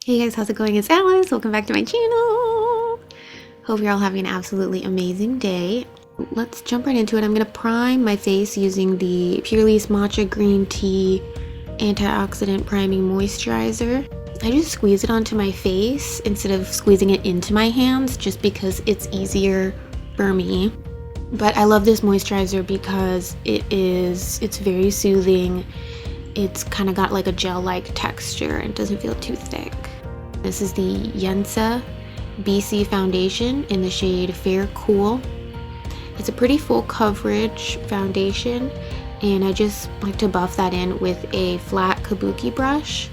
Hey guys, how's it going? It's Alice. Welcome back to my channel. Hope you're all having an absolutely amazing day. Let's jump right into it. I'm going to prime my face using the Purely's Matcha Green Tea Antioxidant Priming Moisturizer. I just squeeze it onto my face instead of squeezing it into my hands just because it's easier for me. But I love this moisturizer because it's very soothing. It's kind of got like a gel-like texture and doesn't feel too thick. This is the Yensa BC foundation in the shade Fair Cool. It's a pretty full coverage foundation, and I just like to buff that in with a flat kabuki brush.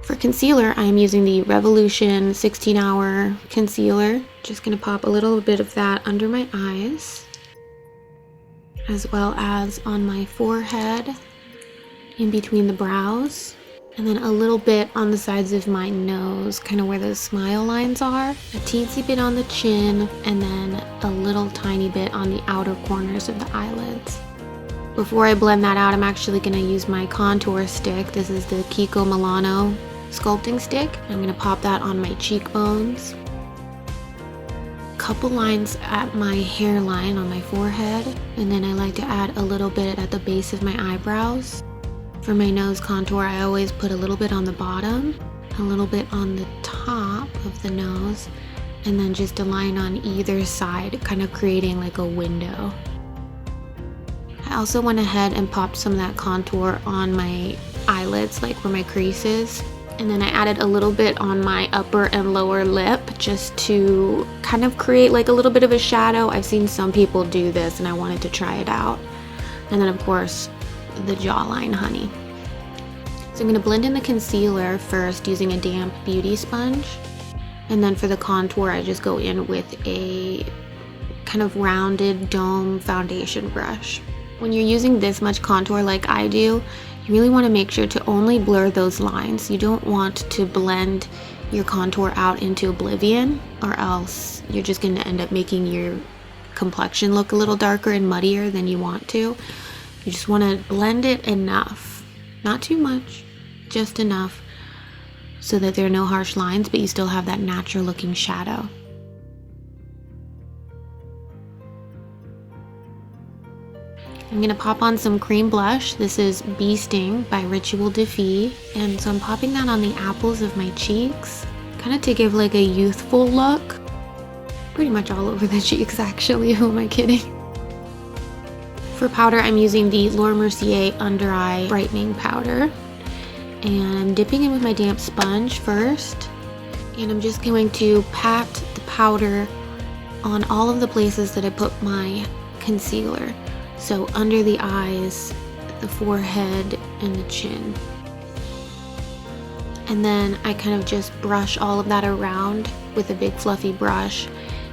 For concealer, I am using the Revolution 16-Hour Concealer. Just going to pop a little bit of that under my eyes, as well as on my forehead, in between the brows, and then a little bit on the sides of my nose, kind of where those smile lines are, a teensy bit on the chin, and then a little tiny bit on the outer corners of the eyelids. Before I blend that out, I'm actually going to use my contour stick. This is the Kiko Milano sculpting stick. I'm going to pop that on my cheekbones, couple lines at my hairline on my forehead, and then I like to add a little bit at the base of my eyebrows. For my nose contour, I always put a little bit on the bottom, a little bit on the top of the nose, and then just a line on either side, kind of creating like a window. I also went ahead and popped some of that contour on my eyelids, like where my crease is. And then I added a little bit on my upper and lower lip just to kind of create like a little bit of a shadow. I've seen some people do this and I wanted to try it out. And then of course, the jawline honey. So I'm going to blend in the concealer first using a damp beauty sponge. And then for the contour, I just go in with a kind of rounded dome foundation brush. When you're using this much contour like I do, you really want to make sure to only blur those lines. You don't want to blend your contour out into oblivion, or else you're just going to end up making your complexion look a little darker and muddier than you want to. You just want to blend it enough, not too much, just enough so that there are no harsh lines, but you still have that natural looking shadow. I'm going to pop on some cream blush. This is Bee Sting by Ritual de Fille. And so I'm popping that on the apples of my cheeks, kind of to give like a youthful look. Pretty much all over the cheeks actually, who am I kidding? For powder, I'm using the Laura Mercier Under Eye Brightening Powder. And I'm dipping in with my damp sponge first. And I'm just going to pat the powder on all of the places that I put my concealer. So under the eyes, the forehead, and the chin. And then I kind of just brush all of that around with a big fluffy brush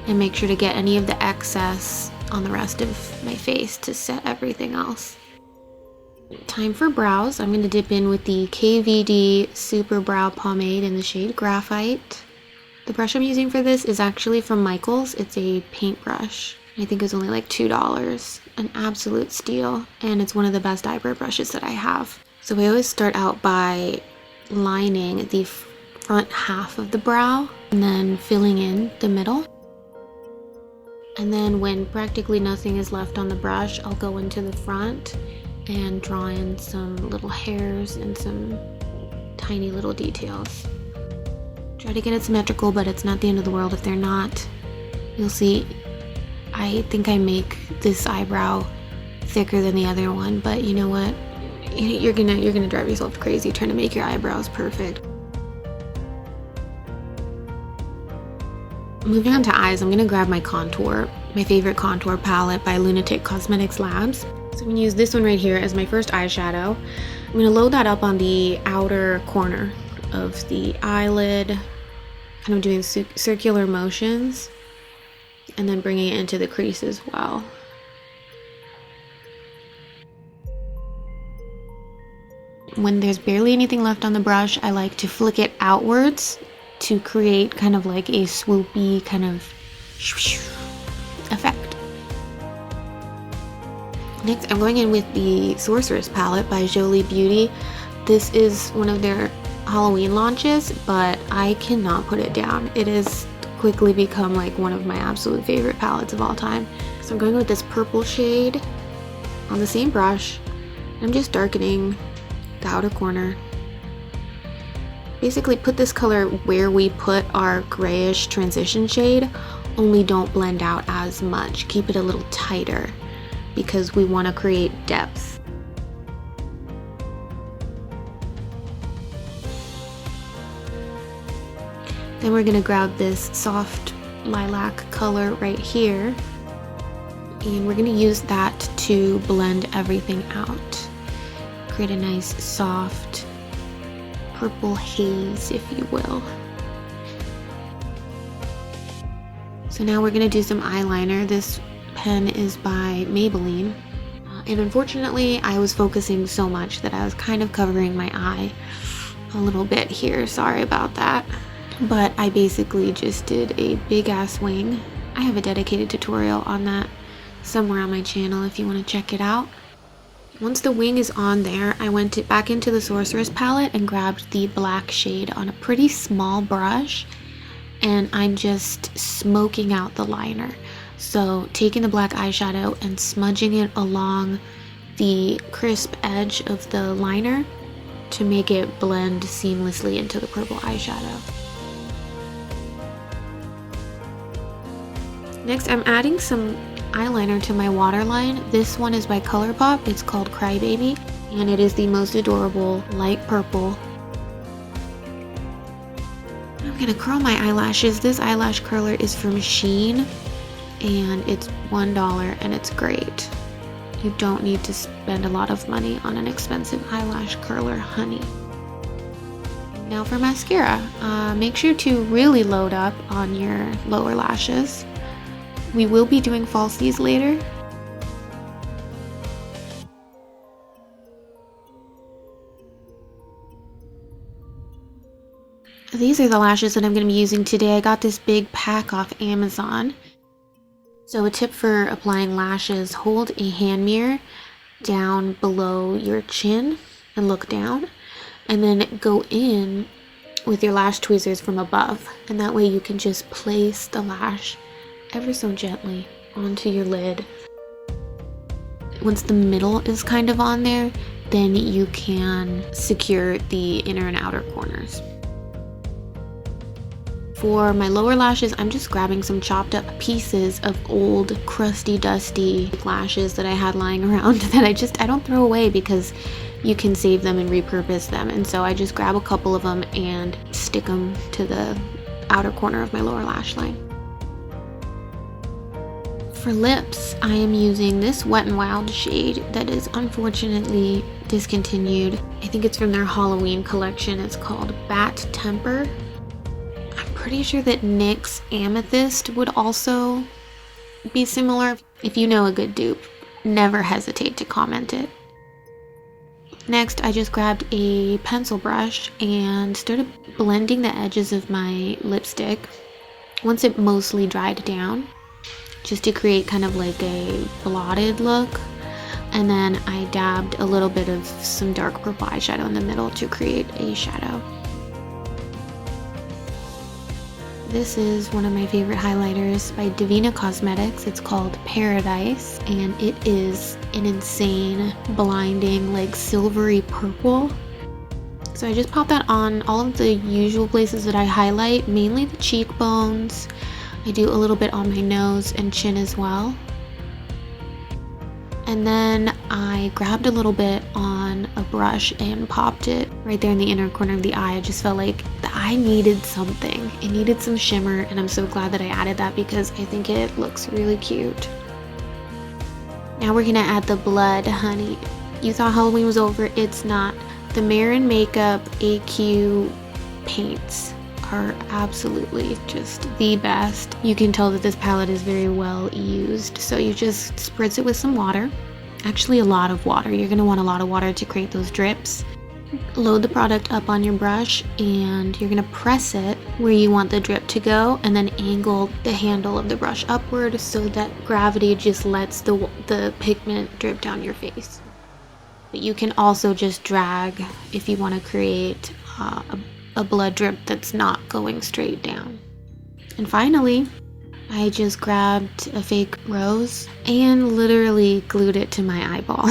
and make sure to get any of the excess on the rest of my face to set everything else. Time for brows. I'm going to dip in with the KVD Super Brow Pomade in the shade Graphite. The brush I'm using for this is actually from Michaels. It's a paintbrush. I think it was only like $2. An absolute steal, and it's one of the best eyebrow brushes that I have. So I always start out by lining the front half of the brow and then filling in the middle. And then when practically nothing is left on the brush, I'll go into the front and draw in some little hairs and some tiny little details. Try to get it symmetrical, but it's not the end of the world if they're not. You'll see I think I make this eyebrow thicker than the other one, but you know what? You're gonna drive yourself crazy trying to make your eyebrows perfect. Moving on to eyes, I'm gonna grab my contour, my favorite contour palette by Lunatic Cosmetics Labs. So I'm gonna use this one right here as my first eyeshadow. I'm gonna load that up on the outer corner of the eyelid, kind of doing circular motions, and then bringing it into the crease as well. When there's barely anything left on the brush, I like to flick it outwards to create kind of like a swoopy kind of effect. Next, I'm going in with the Sorceress palette by Jolie Beauty. This is one of their Halloween launches, but I cannot put it down. It has quickly become like one of my absolute favorite palettes of all time. So I'm going with this purple shade on the same brush. I'm just darkening the outer corner. Basically put this color where we put our grayish transition shade, only don't blend out as much. Keep it a little tighter because we want to create depth. Then we're gonna grab this soft lilac color right here, and we're gonna use that to blend everything out. Create a nice soft purple haze, if you will. So now we're gonna do some eyeliner. This pen is by Maybelline. And unfortunately, I was focusing so much that I was kind of covering my eye a little bit here. Sorry about that. But I basically just did a big ass wing. I have a dedicated tutorial on that somewhere on my channel if you want to check it out. Once the wing is on there, I went back into the Sorceress palette and grabbed the black shade on a pretty small brush, and I'm just smoking out the liner. So taking the black eyeshadow and smudging it along the crisp edge of the liner to make it blend seamlessly into the purple eyeshadow. Next, I'm adding some eyeliner to my waterline. This one is by ColourPop. It's called Crybaby, and it is the most adorable light purple. I'm gonna curl my eyelashes. This eyelash curler is from Shein, and it's $1 and it's great. You don't need to spend a lot of money on an expensive eyelash curler, honey. Now for mascara. Make sure to really load up on your lower lashes. We will be doing falsies later. These are the lashes that I'm going to be using today. I got this big pack off Amazon. So a tip for applying lashes, hold a hand mirror down below your chin and look down, and then go in with your lash tweezers from above, and that way you can just place the lash ever so gently onto your lid. Once the middle is kind of on there, then you can secure the inner and outer corners. For my lower lashes, I'm just grabbing some chopped up pieces of old, crusty, dusty lashes that I had lying around that I don't throw away because you can save them and repurpose them. And so I just grab a couple of them and stick them to the outer corner of my lower lash line. For lips, I am using this Wet n Wild shade that is unfortunately discontinued. I think it's from their Halloween collection. It's called Bat Temper. Pretty sure that NYX Amethyst would also be similar. If you know a good dupe, never hesitate to comment it. Next, I just grabbed a pencil brush and started blending the edges of my lipstick once it mostly dried down, just to create kind of like a blotted look. And then I dabbed a little bit of some dark purple eyeshadow in the middle to create a shadow. This is one of my favorite highlighters by Divina Cosmetics. It's called Paradise, and it is an insane, blinding, like silvery purple. So I just pop that on all of the usual places that I highlight, mainly the cheekbones. I do a little bit on my nose and chin as well. And then I grabbed a little bit on a brush and popped it right there in the inner corner of the eye. I just felt like the eye needed something. It needed some shimmer, and I'm so glad that I added that because I think it looks really cute. Now we're gonna add the blood, honey. You thought Halloween was over, it's not. The Marin Makeup AQ paints are absolutely just the best. You can tell that this palette is very well used. So you just spritz it with some water, actually a lot of water. You're gonna want a lot of water to create those drips. Load the product up on your brush and you're gonna press it where you want the drip to go, and then angle the handle of the brush upward so that gravity just lets the pigment drip down your face. But you can also just drag if you want to create a blood drip that's not going straight down. And finally, I just grabbed a fake rose and literally glued it to my eyeball.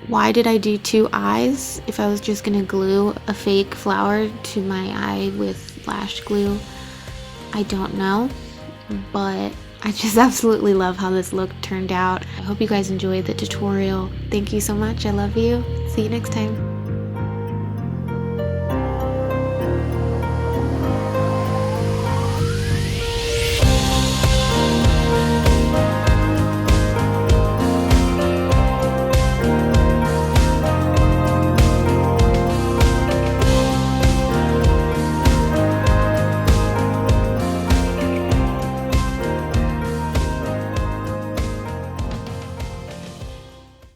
Why did I do 2 eyes if I was just gonna glue a fake flower to my eye with lash glue? I don't know, but I just absolutely love how this look turned out. I hope you guys enjoyed the tutorial. Thank you so much. I love you. See you next time.